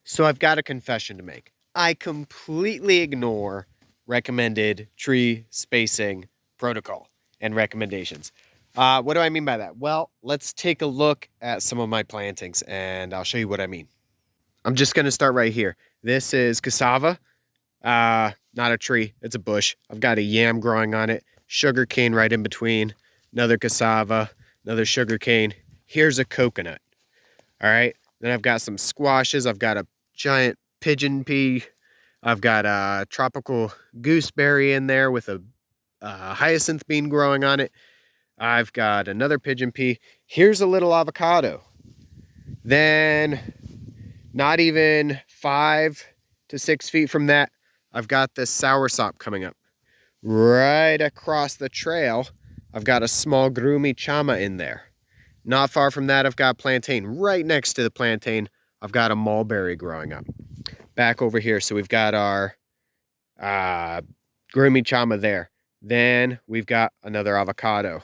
So I've got a confession to make. I completely ignore recommended tree spacing protocol and recommendations. What do I mean by that? Well, let's take a look at some of my plantings and I'll show you what I mean. I'm just going to start right here. This is cassava, not a tree, it's a bush. I've got a yam growing on it, sugar cane right in between, another cassava, another sugar cane. Here's a coconut. All right. Then I've got some squashes. I've got a giant pigeon pea. I've got a tropical gooseberry in there with a hyacinth bean growing on it. I've got another pigeon pea. Here's a little avocado. Then, not even 5 to 6 feet from that, I've got this soursop coming up. Right across the trail, I've got a small grumi chama in there. Not far from that, I've got plantain. Right next to the plantain, I've got a mulberry growing up. Back over here, so we've got our grumi chama there. Then we've got another avocado.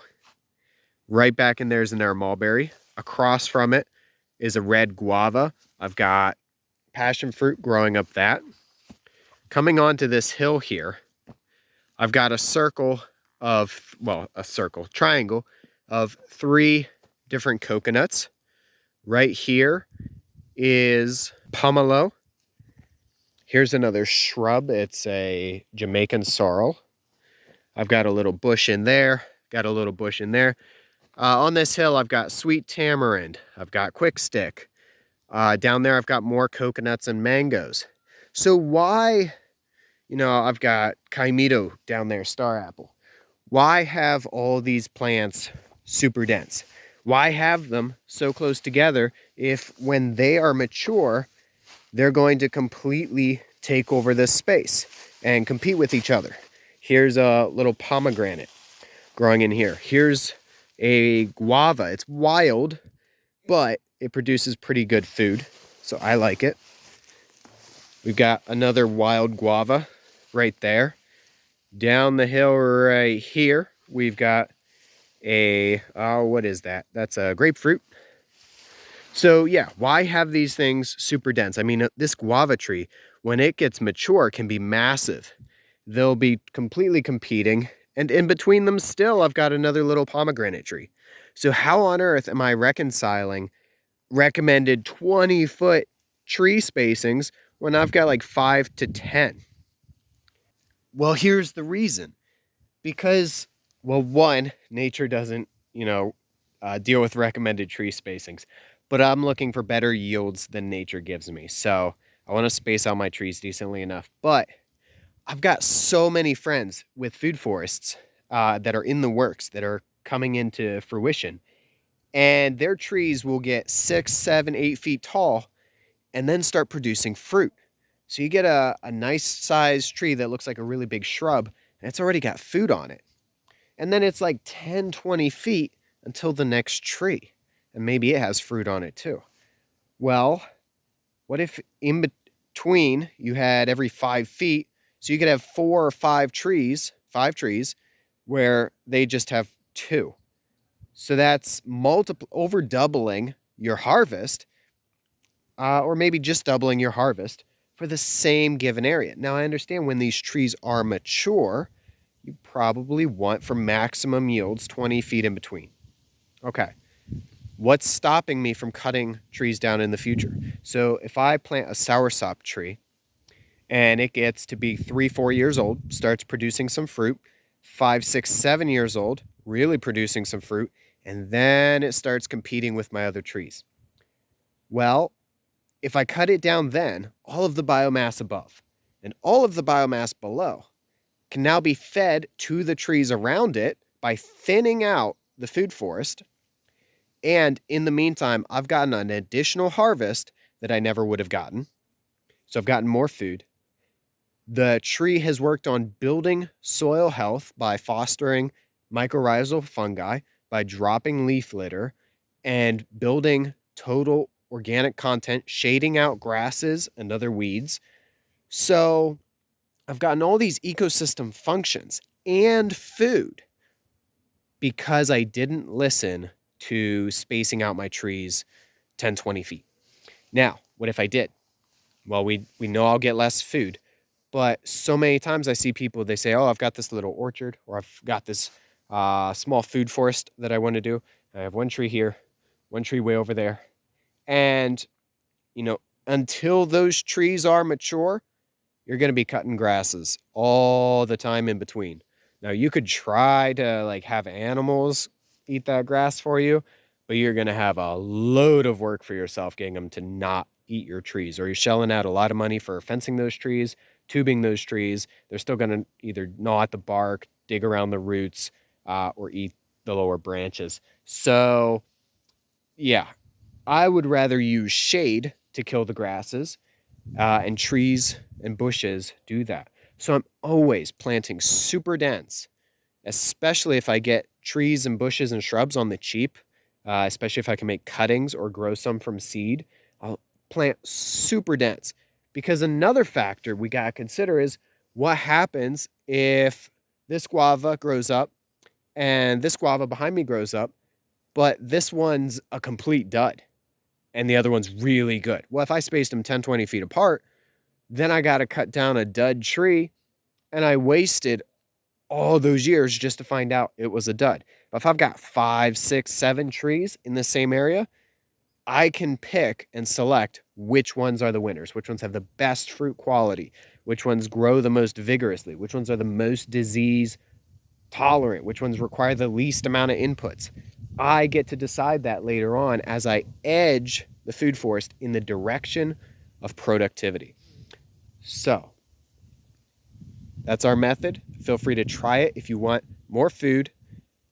Right back in there is another mulberry. Across from it is a red guava. I've got passion fruit growing up that. Coming onto this hill here, I've got a triangle of 3 different coconuts. Right here is pomelo. Here's another shrub. It's a Jamaican sorrel. I've got a little bush in there. Got a little bush in there. On this hill, I've got sweet tamarind. I've got quickstick. Down there, I've got more coconuts and mangoes. So why, I've got kaimito down there, star apple. Why have all these plants super dense? Why have them so close together if when they are mature, they're going to completely take over this space and compete with each other? Here's a little pomegranate growing in here. Here's a guava. It's wild, but it produces pretty good food, so I like it. We've got another wild guava right there. Down the hill right here, we've got what is that? That's a grapefruit. So yeah, why have these things super dense? I mean, this guava tree, when it gets mature, can be massive. They'll be completely competing. And in between them still, I've got another little pomegranate tree. So how on earth am I reconciling recommended 20-foot tree spacings when I've got like 5 to 10? Well, here's the reason. Because, well, one, nature doesn't, deal with recommended tree spacings, but I'm looking for better yields than nature gives me. So I want to space out my trees decently enough. But I've got so many friends with food forests that are in the works, that are coming into fruition. And their trees will get 6, 7, 8 feet tall and then start producing fruit. So you get a nice sized tree that looks like a really big shrub, and it's already got food on it. And then it's like 10, 20 feet until the next tree. And maybe it has fruit on it too. Well, what if in between you had every 5 feet, so you could have 4 or 5 trees, where they just have 2. So that's over doubling your harvest, or maybe just doubling your harvest for the same given area. Now, I understand when these trees are mature, you probably want for maximum yields 20 feet in between. Okay. What's stopping me from cutting trees down in the future? So if I plant a soursop tree and it gets to be 3, 4 years old, starts producing some fruit, 5, 6, 7 years old, really producing some fruit, and then it starts competing with my other trees. Well, if I cut it down then, all of the biomass above and all of the biomass below can now be fed to the trees around it by thinning out the food forest. And in the meantime, I've gotten an additional harvest that I never would have gotten. So I've gotten more food. The tree has worked on building soil health by fostering mycorrhizal fungi, by dropping leaf litter, and building total organic content, shading out grasses and other weeds. So I've gotten all these ecosystem functions and food because I didn't listen to spacing out my trees 10, 20 feet. Now, what if I did? Well, we know I'll get less food. But so many times I see people, they say, oh, I've got this little orchard, or I've got this small food forest that I want to do. I have one tree here, one tree way over there. And, you know, until those trees are mature, you're going to be cutting grasses all the time in between. Now, you could try to like have animals eat that grass for you, but you're going to have a load of work for yourself getting them to not eat your trees, or you're shelling out a lot of money for fencing those trees, tubing those trees. They're still going to either gnaw at the bark, dig around the roots, or eat the lower branches. So, yeah, I would rather use shade to kill the grasses, and trees and bushes do that. So I'm always planting super dense, especially if I get trees and bushes and shrubs on the cheap, especially if I can make cuttings or grow some from seed. I'll plant super dense, because another factor we got to consider is what happens if this guava grows up and this guava behind me grows up, but this one's a complete dud and the other one's really good. Well, if I spaced them 10, 20 feet apart, then I got to cut down a dud tree, and I wasted all those years just to find out it was a dud. But if I've got 5, 6, 7 trees in the same area, I can pick and select which ones are the winners, which ones have the best fruit quality, which ones grow the most vigorously, which ones are the most disease tolerant, which ones require the least amount of inputs. I get to decide that later on as I edge the food forest in the direction of productivity. So that's our method. Feel free to try it if you want more food,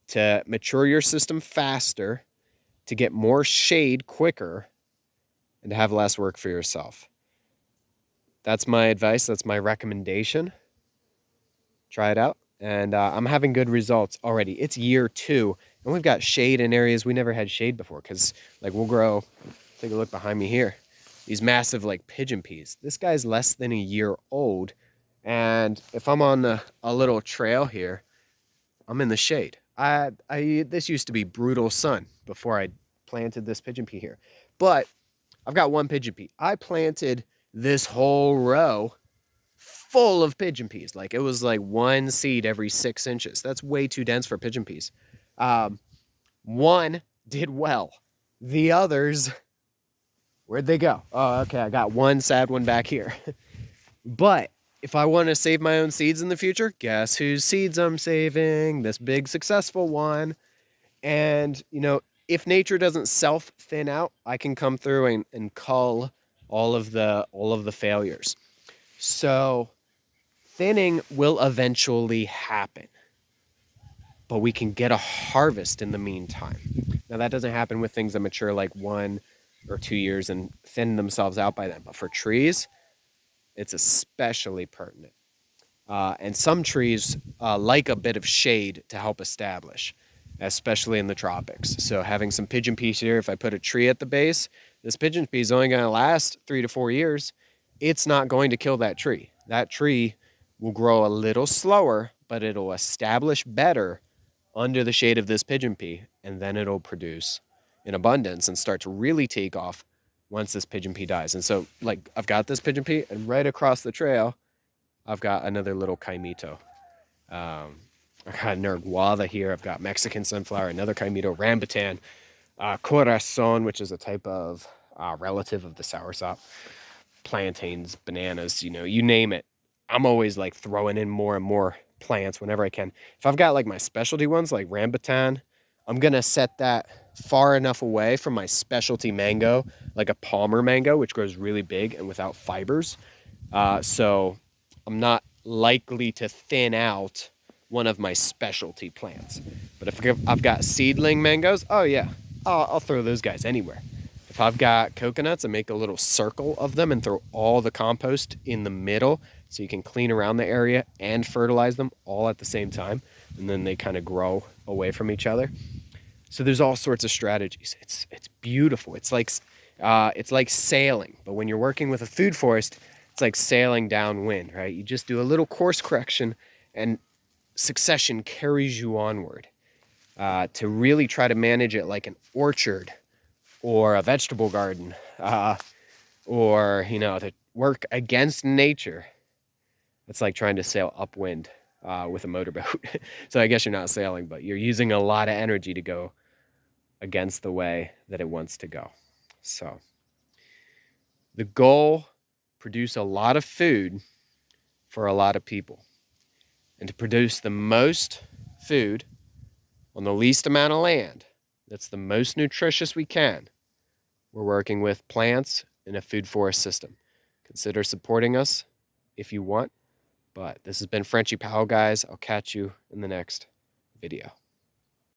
to mature your system faster, to get more shade quicker, and to have less work for yourself. That's my advice. That's my recommendation. Try it out. And I'm having good results already. It's year 2, and we've got shade in areas we never had shade before, because like we'll grow, take a look behind me here, these massive like pigeon peas. This guy's less than a year old, and if I'm on a little trail here, I'm in the shade. This used to be brutal sun before I planted this pigeon pea here, but I've got one pigeon pea. I planted this whole row full of pigeon peas. Like it was like one seed every 6 inches. That's way too dense for pigeon peas. One did well. The others, where'd they go? Oh, okay. I got one sad one back here. But if I want to save my own seeds in the future, guess whose seeds I'm saving? This big successful one. And, you know, if nature doesn't self thin out, I can come through and cull all of the failures. So thinning will eventually happen, but we can get a harvest in the meantime. Now that doesn't happen with things that mature like 1 or 2 years and thin themselves out by then. But for trees, it's especially pertinent. And some trees like a bit of shade to help establish, especially in the tropics. So having some pigeon peas here, if I put a tree at the base, this pigeon pea is only going to last 3 to 4 years. It's not going to kill that tree. That tree will grow a little slower, but it'll establish better under the shade of this pigeon pea, and then it'll produce in abundance and start to really take off once this pigeon pea dies. And so, like, I've got this pigeon pea, and right across the trail, I've got another little caimito. I've got nerguava here. I've got Mexican sunflower, another caimito, rambutan, corazon, which is a type of relative of the soursop, plantains, bananas, you know, you name it. I'm always like throwing in more and more plants whenever I can. If I've got like my specialty ones like rambutan, I'm going to set that far enough away from my specialty mango, like a Palmer mango, which grows really big and without fibers. So I'm not likely to thin out one of my specialty plants. But if I've got seedling mangoes, oh yeah, I'll throw those guys anywhere. If I've got coconuts, I make a little circle of them and throw all the compost in the middle so you can clean around the area and fertilize them all at the same time. And then they kind of grow away from each other. So there's all sorts of strategies. It's beautiful. It's like sailing, but when you're working with a food forest, it's like sailing downwind, right? You just do a little course correction and succession carries you onward. To really try to manage it like an orchard or a vegetable garden, or, to work against nature. It's like trying to sail upwind with a motorboat. So I guess you're not sailing, but you're using a lot of energy to go against the way that it wants to go. So the goal, produce a lot of food for a lot of people. And to produce the most food on the least amount of land, that's the most nutritious we can, we're working with plants in a food forest system. Consider supporting us if you want. But this has been Frenchy Powell, guys. I'll catch you in the next video.